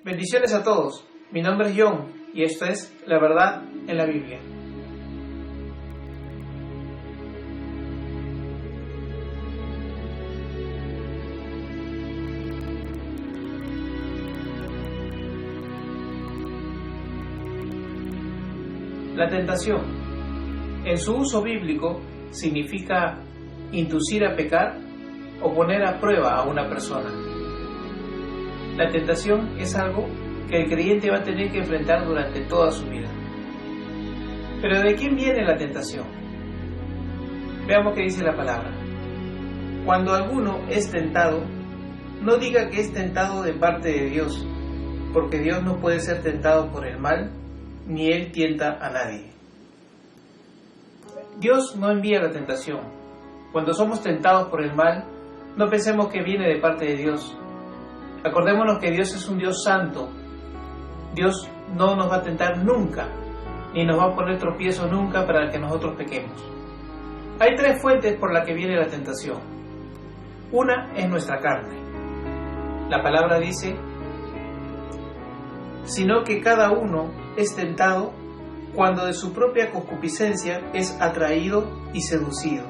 Bendiciones a todos, mi nombre es John y esto es La Verdad en la Biblia. La tentación, en su uso bíblico, significa inducir a pecar o poner a prueba a una persona. La tentación es algo que el creyente va a tener que enfrentar durante toda su vida. Pero ¿de quién viene la tentación? Veamos qué dice la palabra. Cuando alguno es tentado, no diga que es tentado de parte de Dios, porque Dios no puede ser tentado por el mal, ni Él tienta a nadie. Dios no envía la tentación. Cuando somos tentados por el mal, no pensemos que viene de parte de Dios. Acordémonos que Dios es un Dios santo. Dios no nos va a tentar nunca, ni nos va a poner tropiezo nunca para que nosotros pequemos. Hay tres fuentes por las que viene la tentación. Una es nuestra carne. La palabra dice, sino que cada uno es tentado cuando de su propia concupiscencia es atraído y seducido.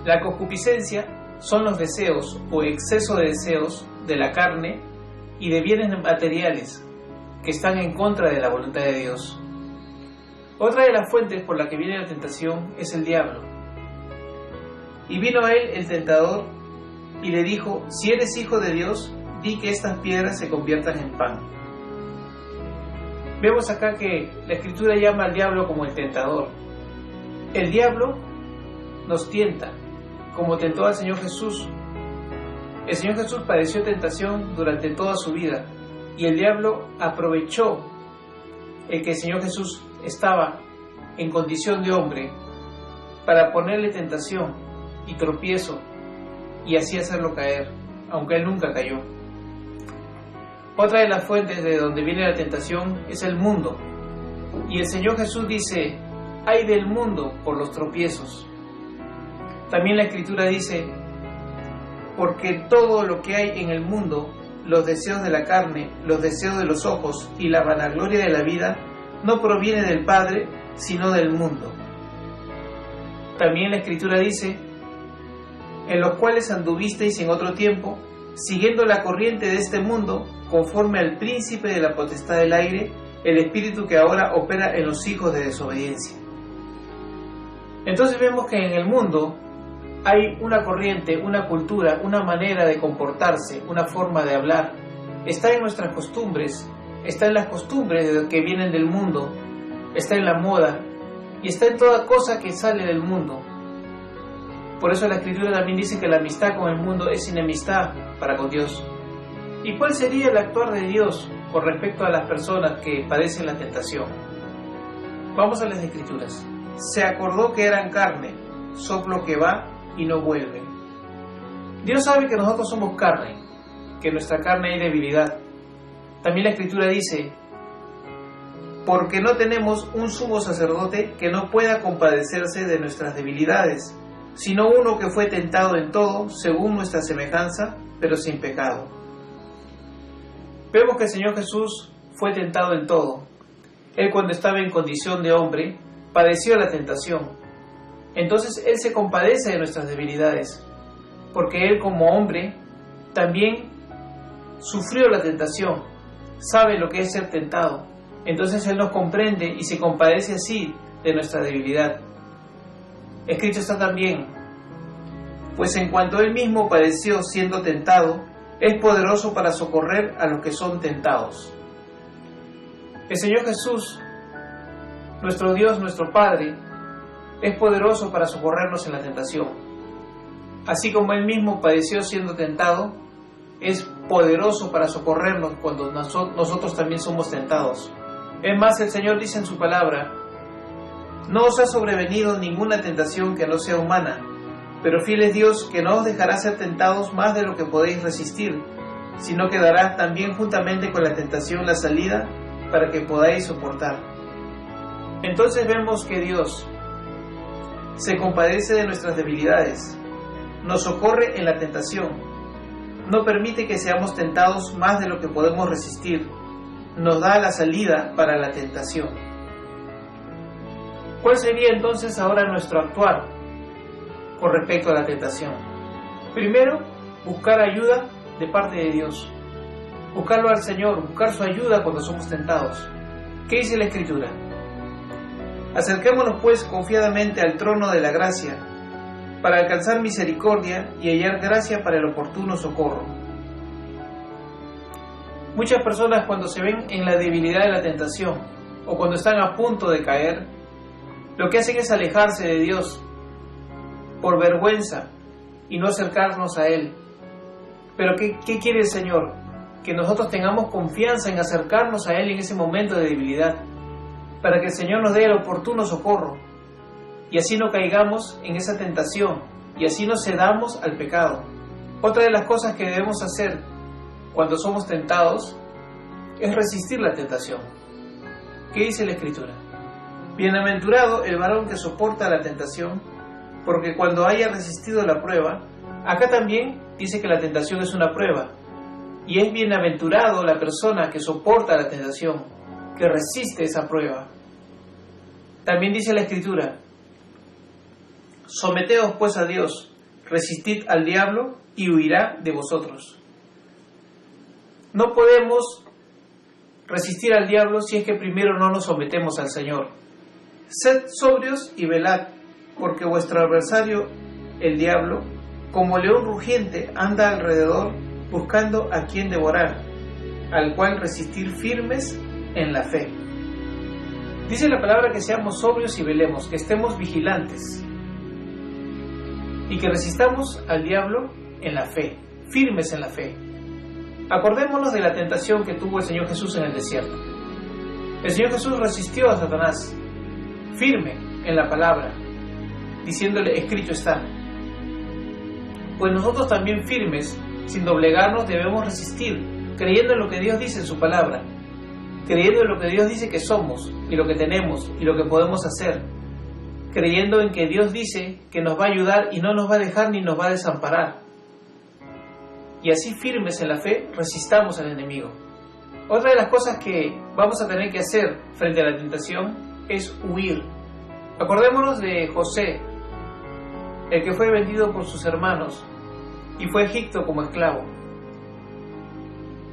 La concupiscencia son los deseos o exceso de deseos de la carne y de bienes materiales que están en contra de la voluntad de Dios. Otra de las fuentes por la que viene la tentación es el diablo. Y vino a él el tentador y le dijo, si eres hijo de Dios, di que estas piedras se conviertan en pan. Vemos acá que la Escritura llama al diablo como el tentador. El diablo nos tienta, como tentó al Señor Jesús. El Señor Jesús padeció tentación durante toda su vida y el diablo aprovechó el que el Señor Jesús estaba en condición de hombre para ponerle tentación y tropiezo y así hacerlo caer, aunque él nunca cayó. Otra de las fuentes de donde viene la tentación es el mundo. Y el Señor Jesús dice, ay del mundo por los tropiezos. También la Escritura dice, porque todo lo que hay en el mundo, los deseos de la carne, los deseos de los ojos y la vanagloria de la vida, no proviene del Padre, sino del mundo. También la Escritura dice, en los cuales anduvisteis en otro tiempo, siguiendo la corriente de este mundo, conforme al príncipe de la potestad del aire, el espíritu que ahora opera en los hijos de desobediencia. Entonces vemos que en el mundo hay una corriente, una cultura, una manera de comportarse, una forma de hablar. Está en nuestras costumbres, está en las costumbres que vienen del mundo, está en la moda y está en toda cosa que sale del mundo. Por eso la Escritura también dice que la amistad con el mundo es enemistad para con Dios. ¿Y cuál sería el actuar de Dios con respecto a las personas que padecen la tentación? Vamos a las Escrituras. Se acordó que eran carne, soplo que va y no vuelve. Dios sabe que nosotros somos carne, que en nuestra carne hay debilidad. También la Escritura dice, porque no tenemos un sumo sacerdote que no pueda compadecerse de nuestras debilidades, sino uno que fue tentado en todo, según nuestra semejanza, pero sin pecado. Vemos que el Señor Jesús fue tentado en todo. Él, cuando estaba en condición de hombre, padeció la tentación. Entonces Él se compadece de nuestras debilidades, porque Él como hombre también sufrió la tentación, sabe lo que es ser tentado. Entonces Él nos comprende y se compadece así de nuestra debilidad. Escrito está también, pues en cuanto Él mismo padeció siendo tentado, es poderoso para socorrer a los que son tentados. El Señor Jesús, nuestro Dios, nuestro Padre, es poderoso para socorrernos en la tentación. Así como Él mismo padeció siendo tentado, es poderoso para socorrernos cuando nosotros también somos tentados. Es más, el Señor dice en su palabra, no os ha sobrevenido ninguna tentación que no sea humana, pero fiel es Dios que no os dejará ser tentados más de lo que podéis resistir, sino que dará también juntamente con la tentación la salida para que podáis soportar. Entonces vemos que Dios se compadece de nuestras debilidades, nos socorre en la tentación, no permite que seamos tentados más de lo que podemos resistir. Nos da la salida para la tentación. ¿Cuál sería entonces ahora nuestro actuar con respecto a la tentación? Primero, buscar ayuda de parte de Dios. Buscarlo al Señor, buscar su ayuda cuando somos tentados. ¿Qué dice la Escritura? Acerquémonos pues confiadamente al trono de la gracia, para alcanzar misericordia y hallar gracia para el oportuno socorro. Muchas personas, cuando se ven en la debilidad de la tentación o cuando están a punto de caer, lo que hacen es alejarse de Dios por vergüenza y no acercarnos a Él. Pero ¿qué quiere el Señor? Que nosotros tengamos confianza en acercarnos a Él en ese momento de debilidad, para que el Señor nos dé el oportuno socorro y así no caigamos en esa tentación y así no cedamos al pecado. Otra de las cosas que debemos hacer cuando somos tentados es resistir la tentación. ¿Qué dice la Escritura? Bienaventurado el varón que soporta la tentación, porque cuando haya resistido la prueba, acá también dice que la tentación es una prueba, y es bienaventurado la persona que soporta la tentación, que resiste esa prueba. También dice la Escritura: someteos pues a Dios, resistid al diablo y huirá de vosotros. No podemos resistir al diablo si es que primero no nos sometemos al Señor. Sed sobrios y velad, porque vuestro adversario, el diablo, como león rugiente, anda alrededor buscando a quien devorar, al cual resistir firmes en la fe. Dice la palabra que seamos sobrios y velemos, que estemos vigilantes y que resistamos al diablo en la fe, firmes en la fe. Acordémonos de la tentación que tuvo el Señor Jesús en el desierto. El Señor Jesús resistió a Satanás, firme en la palabra, diciéndole: escrito está. Pues nosotros también firmes, sin doblegarnos, debemos resistir, creyendo en lo que Dios dice en su palabra, creyendo en lo que Dios dice que somos, y lo que tenemos, y lo que podemos hacer, creyendo en que Dios dice que nos va a ayudar y no nos va a dejar ni nos va a desamparar. Y así firmes en la fe, resistamos al enemigo. Otra de las cosas que vamos a tener que hacer frente a la tentación es huir. Acordémonos de José, el que fue vendido por sus hermanos y fue a Egipto como esclavo.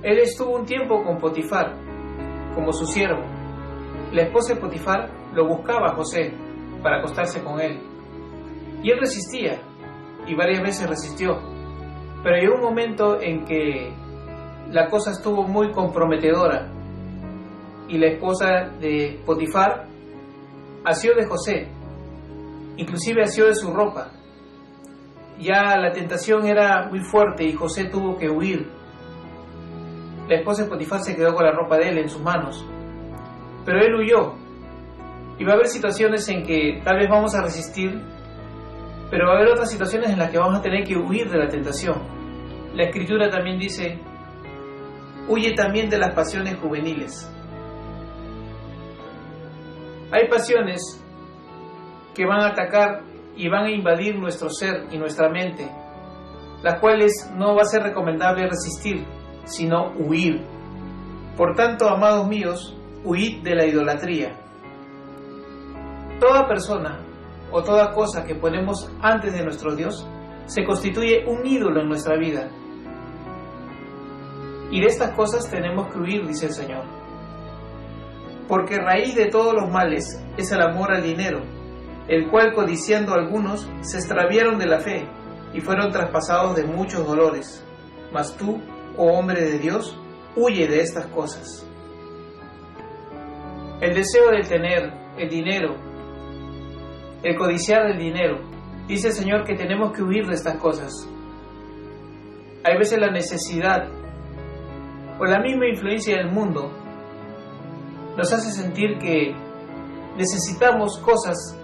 Él estuvo un tiempo con Potifar, como su siervo. La esposa de Potifar lo buscaba a José para acostarse con él. Y él resistía, y varias veces resistió. Pero llegó un momento en que la cosa estuvo muy comprometedora, y la esposa de Potifar asió de José, inclusive asió de su ropa. Ya la tentación era muy fuerte y José tuvo que huir. La esposa de Potifar se quedó con la ropa de él en sus manos, pero él huyó. Y va a haber situaciones en que tal vez vamos a resistir, pero va a haber otras situaciones en las que vamos a tener que huir de la tentación. La Escritura también dice: huye también de las pasiones juveniles. Hay pasiones que van a atacar y van a invadir nuestro ser y nuestra mente, las cuales no va a ser recomendable resistir, sino huir. Por tanto, amados míos, huid de la idolatría. Toda persona o toda cosa que ponemos antes de nuestro Dios se constituye un ídolo en nuestra vida. Y de estas cosas tenemos que huir, dice el Señor. Porque raíz de todos los males es el amor al dinero, el cual, codiciando algunos, se extraviaron de la fe y fueron traspasados de muchos dolores. Mas tú, oh hombre de Dios, huye de estas cosas. El deseo de tener el dinero, el codiciar del dinero, dice el Señor que tenemos que huir de estas cosas. Hay veces la necesidad o la misma influencia del mundo nos hace sentir que necesitamos cosas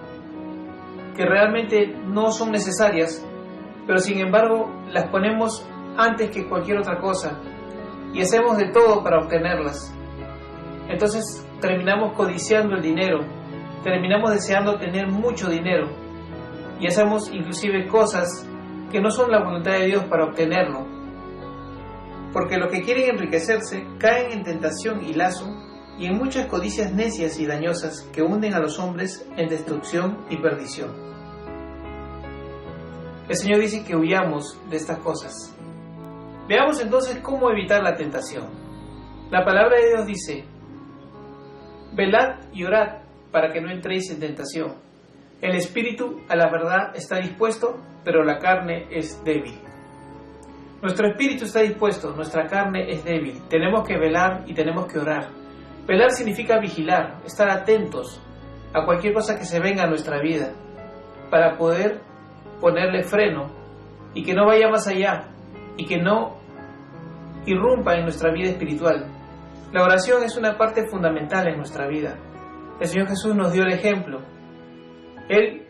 que realmente no son necesarias, pero sin embargo las ponemos antes que cualquier otra cosa y hacemos de todo para obtenerlas. Entonces terminamos codiciando el dinero, terminamos deseando tener mucho dinero y hacemos inclusive cosas que no son la voluntad de Dios para obtenerlo. porque los que quieren enriquecerse caen en tentación y lazo y en muchas codicias necias y dañosas que hunden a los hombres en destrucción y perdición. El Señor dice que huyamos de estas cosas. Veamos entonces cómo evitar la tentación. La palabra de Dios dice: velad y orad para que no entréis en tentación. El espíritu a la verdad está dispuesto, pero la carne es débil. Nuestro espíritu está dispuesto, nuestra carne es débil. Tenemos que velar y tenemos que orar. Velar significa vigilar, estar atentos a cualquier cosa que se venga a nuestra vida, para poder ponerle freno y que no vaya más allá y que no irrumpa en nuestra vida espiritual. La oración es una parte fundamental en nuestra vida. El Señor Jesús nos dio el ejemplo. Él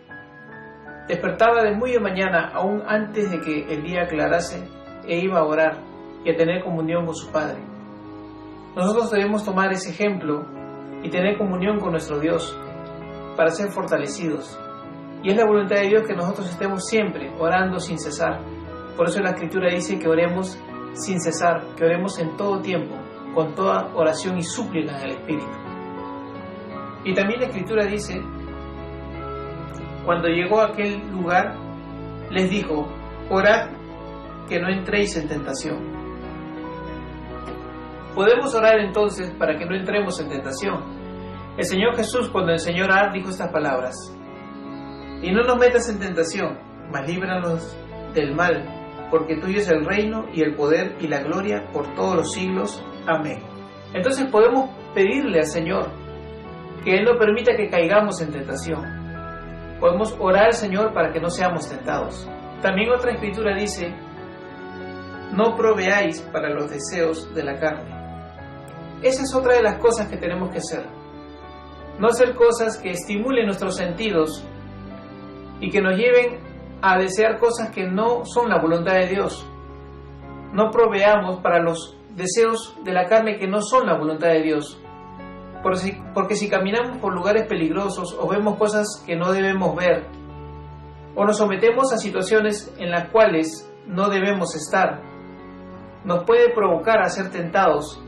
despertaba de muy de mañana, aún antes de que el día aclarase, e iba a orar y a tener comunión con su Padre. Nosotros debemos tomar ese ejemplo y tener comunión con nuestro Dios para ser fortalecidos. Y es la voluntad de Dios que nosotros estemos siempre orando sin cesar. Por eso la Escritura dice que oremos sin cesar, que oremos en todo tiempo, con toda oración y súplica en el Espíritu. Y también la Escritura dice: cuando llegó a aquel lugar, les dijo: orad que no entréis en tentación. Podemos orar entonces para que no entremos en tentación. El Señor Jesús, cuando enseñó a orar, dijo estas palabras: y no nos metas en tentación, mas líbranos del mal, porque tuyo es el reino y el poder y la gloria por todos los siglos. Amén. Entonces podemos pedirle al Señor que Él no permita que caigamos en tentación. Podemos orar al Señor para que no seamos tentados. También otra escritura dice: no proveáis para los deseos de la carne. Esa es otra de las cosas que tenemos que hacer. No hacer cosas que estimulen nuestros sentidos y que nos lleven a desear cosas que no son la voluntad de Dios. No proveamos para los deseos de la carne que no son la voluntad de Dios. Porque si caminamos por lugares peligrosos o vemos cosas que no debemos ver, o nos sometemos a situaciones en las cuales no debemos estar, nos puede provocar a ser tentados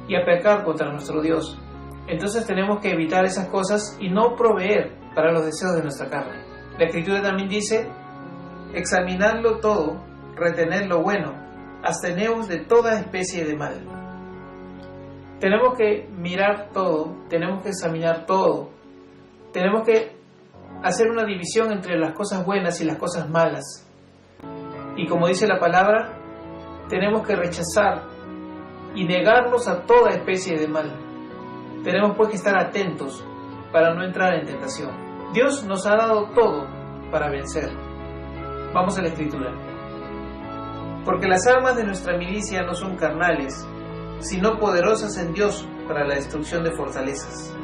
y a pecar contra nuestro Dios. Entonces tenemos que evitar esas cosas y no proveer para los deseos de nuestra carne. La Escritura también dice: examinadlo todo, retened lo bueno, absteneos de toda especie de mal. Tenemos que mirar todo, tenemos que examinar todo, tenemos que hacer una división entre las cosas buenas y las cosas malas. Y como dice la palabra, tenemos que rechazar y negarnos a toda especie de mal. Tenemos pues que estar atentos para no entrar en tentación. Dios nos ha dado todo para vencer. Vamos a la Escritura. Porque las armas de nuestra milicia no son carnales, sino poderosas en Dios para la destrucción de fortalezas.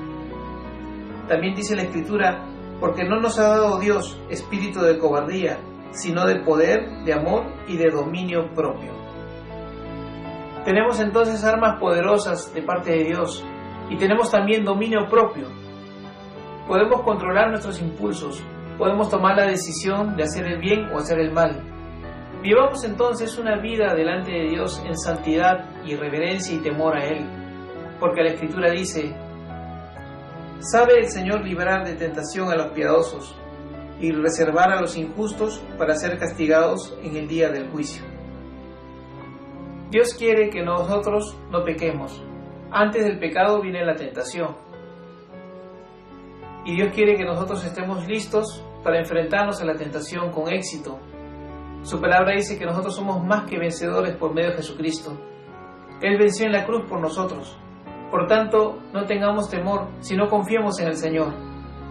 También dice la Escritura: porque no nos ha dado Dios espíritu de cobardía, sino de poder, de amor y de dominio propio. Tenemos entonces armas poderosas de parte de Dios y tenemos también dominio propio. Podemos controlar nuestros impulsos, podemos tomar la decisión de hacer el bien o hacer el mal. Vivamos entonces una vida delante de Dios en santidad y reverencia y temor a Él, porque la Escritura dice: sabe el Señor librar de tentación a los piadosos y reservar a los injustos para ser castigados en el día del juicio. Dios quiere que nosotros no pequemos. Antes del pecado viene la tentación. Y Dios quiere que nosotros estemos listos para enfrentarnos a la tentación con éxito. Su palabra dice que nosotros somos más que vencedores por medio de Jesucristo. Él venció en la cruz por nosotros. Por tanto, no tengamos temor, sino confiemos en el Señor,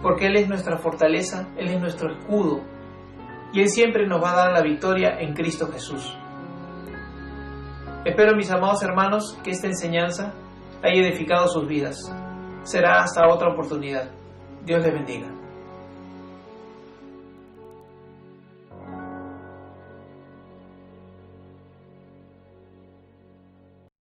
porque Él es nuestra fortaleza, Él es nuestro escudo, y Él siempre nos va a dar la victoria en Cristo Jesús. Espero, mis amados hermanos, que esta enseñanza haya edificado sus vidas. Será hasta otra oportunidad. Dios les bendiga.